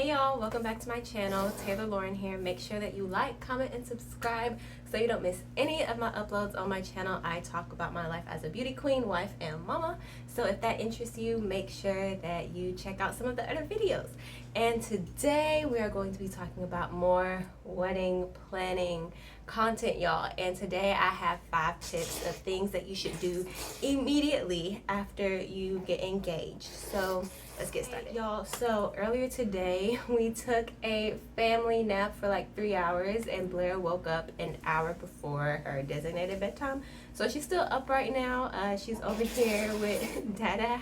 Hey y'all, welcome back to my channel. Taylor Lauren here. Make sure that you like, comment, and subscribe so you don't miss any of my uploads on my channel. I talk about my life as a beauty queen, wife, and mama. So if that interests you, make sure that you check out some of the other videos. And today we are going to be talking about more wedding planning content, y'all. And today I have 5 tips of things that you should do immediately after you get engaged. So let's get started, y'all. So earlier today we took a family nap for like 3 hours, and Blair woke up an hour before her designated bedtime. So she's still up right now. She's over here with Dada.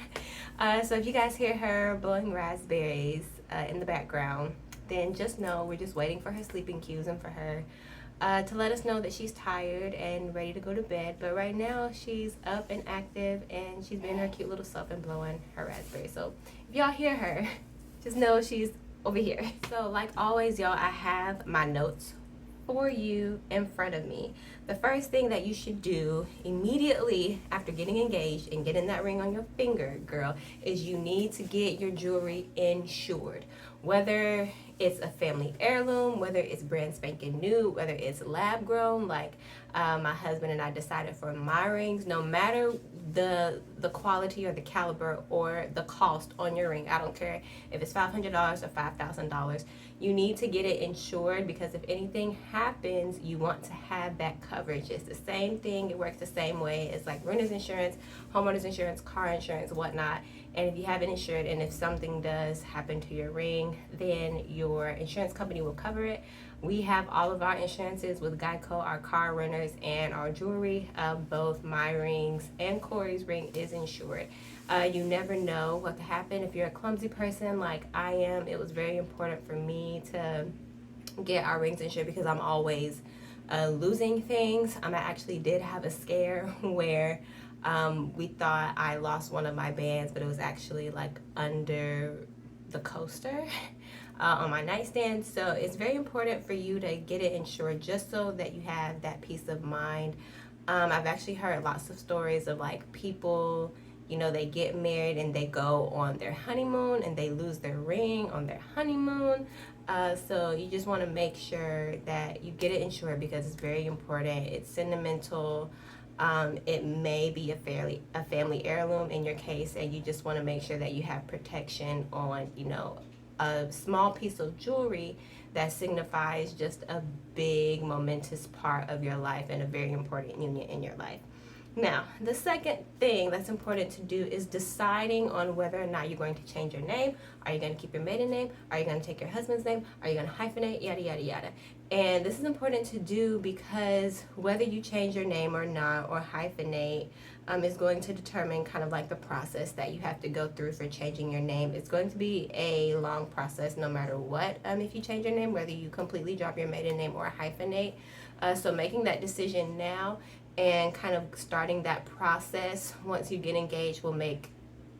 So if you guys hear her blowing raspberries in the background, then just know we're just waiting for her sleeping cues and for her to let us know that she's tired and ready to go to bed. But right now she's up and active, and she's being her cute little self and blowing her raspberry. So if y'all hear her, just know she's over here. So like always, y'all, I have my notes for you in front of me. The first thing that you should do immediately after getting engaged and getting that ring on your finger, girl, is you need to get your jewelry insured. Whether it's a family heirloom, whether it's brand spanking new, whether it's lab grown, like my husband and I decided for my rings, no matter the quality or the caliber or the cost on your ring, I don't care if it's $500 or $5,000, you need to get it insured, because if anything happens, you want to have that coverage. It's the same thing, it works the same way. It's like renter's insurance, homeowner's insurance, car insurance, whatnot. And if you have it insured, and if something does happen to your ring, then your insurance company will cover it. We have all of our insurances with Geico, our car renters, and our jewelry. Both my rings and Corey's ring is insured. You never know what could happen. If you're a clumsy person like I am, it was very important for me to get our rings insured, because I'm always losing things. I actually did have a scare where we thought I lost one of my bands, but it was actually like under the coaster on my nightstand. So it's very important for you to get it insured, just so that you have that peace of mind. I've actually heard lots of stories of like people, you know, they get married and they go on their honeymoon and they lose their ring on their honeymoon. So you just want to make sure that you get it insured, because it's very important. It's sentimental. It may be a family heirloom in your case, and you just want to make sure that you have protection on, you know, a small piece of jewelry that signifies just a big momentous part of your life and a very important union in your life. Now, the second thing that's important to do is deciding on whether or not you're going to change your name. Are you going to keep your maiden name? Are you going to take your husband's name? Are you going to hyphenate? Yada, yada, yada. And this is important to do because whether you change your name or not, or hyphenate, is going to determine kind of like the process that you have to go through for changing your name. It's going to be a long process no matter what, if you change your name, whether you completely drop your maiden name or hyphenate. So making that decision now and kind of starting that process once you get engaged will make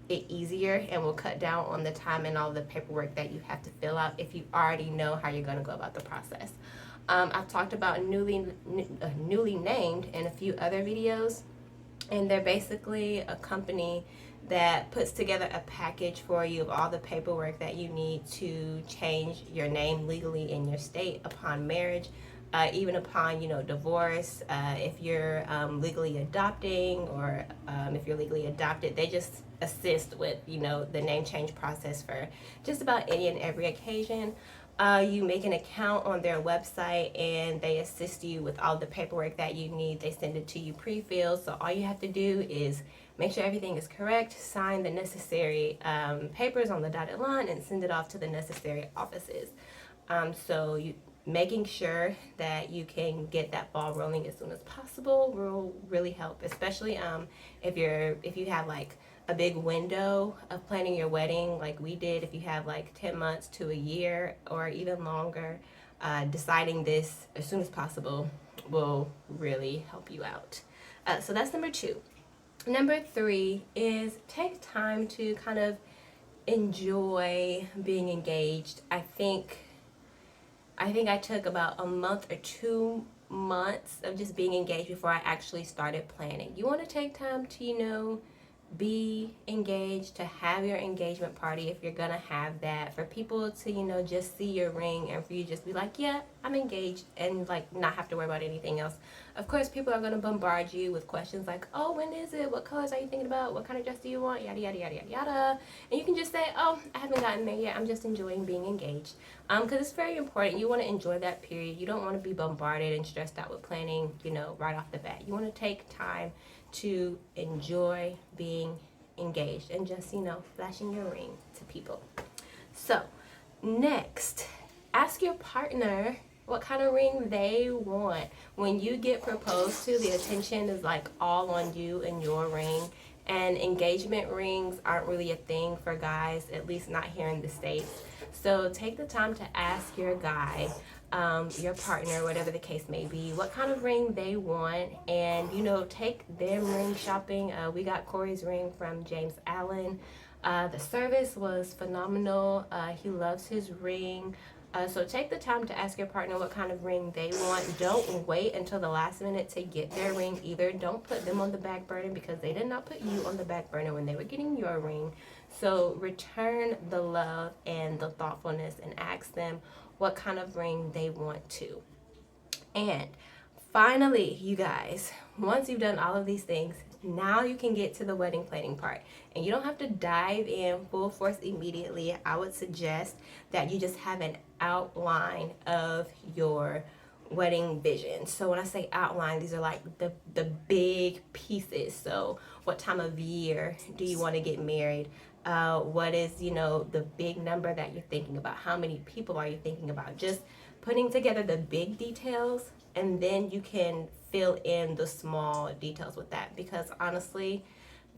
it easier, and will cut down on the time and all the paperwork that you have to fill out if you already know how you're going to go about the process. I've talked about newly named in a few other videos, and they're basically a company that puts together a package for you of all the paperwork that you need to change your name legally in your state upon marriage. Even upon, you know, divorce, if you're legally adopting, or if you're legally adopted, they just assist with, you know, the name change process for just about any and every occasion. You make an account on their website, and they assist you with all the paperwork that you need. They send it to you pre-filled, so all you have to do is make sure everything is correct, sign the necessary papers on the dotted line, and send it off to the necessary offices. So you making sure that you can get that ball rolling as soon as possible will really help, especially if you have like a big window of planning your wedding like we did. If you have like 10 months to a year or even longer, deciding this as soon as possible will really help you out. So that's number 2. Number 3 is take time to kind of enjoy being engaged. I think I took about a month or 2 months of just being engaged before I actually started planning. You want to take time to, you know, be engaged, to have your engagement party if you're gonna have that, for people to, you know, just see your ring and for you just be like, yeah, I'm engaged, and like not have to worry about anything else. Of course, people are gonna bombard you with questions like, oh, when is it? What colors are you thinking about? What kind of dress do you want? Yada yada yada yada yada. And you can just say, oh, I haven't gotten there yet. I'm just enjoying being engaged. Because it's very important. You want to enjoy that period. You don't want to be bombarded and stressed out with planning, you know, right off the bat. You want to take time to enjoy being engaged and just, you know, flashing your ring to people. So, next, ask your partner what kind of ring they want. When you get proposed to, the attention is like all on you and your ring. And engagement rings aren't really a thing for guys, at least not here in the States. So take the time to ask your guy, your partner, whatever the case may be, what kind of ring they want, and, you know, take them ring shopping. We got Corey's ring from James Allen. The service was phenomenal. He loves his ring. So take the time to ask your partner what kind of ring they want. Don't wait until the last minute to get their ring either. Don't put them on the back burner, because they did not put you on the back burner when they were getting your ring. So return the love and the thoughtfulness and ask them what kind of ring they want too. And finally, you guys, once you've done all of these things, now you can get to the wedding planning part. And you don't have to dive in full force immediately. I would suggest that you just have an outline of your wedding vision. So when I say outline, these are like the big pieces. So what time of year do you want to get married? What is, you know, the big number that you're thinking about? How many people are you thinking about? Just putting together the big details, and then you can fill in the small details with that. Because honestly,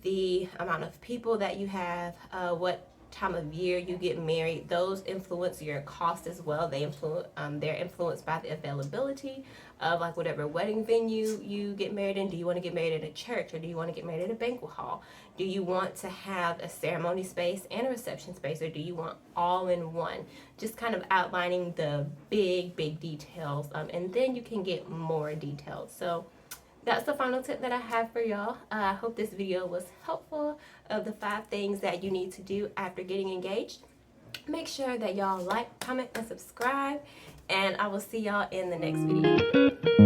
the amount of people that you have, what time of year you get married, those influence your cost as well. They're influenced by the availability of like whatever wedding venue you get married in. Do you want to get married in a church, or do you want to get married in a banquet hall? Do you want to have a ceremony space and a reception space, or do you want all in one? Just kind of outlining the big details, and then you can get more detailed. So that's the final tip that I have for y'all. I hope this video was helpful of the 5 things that you need to do after getting engaged. Make sure that y'all like, comment, and subscribe, and I will see y'all in the next video.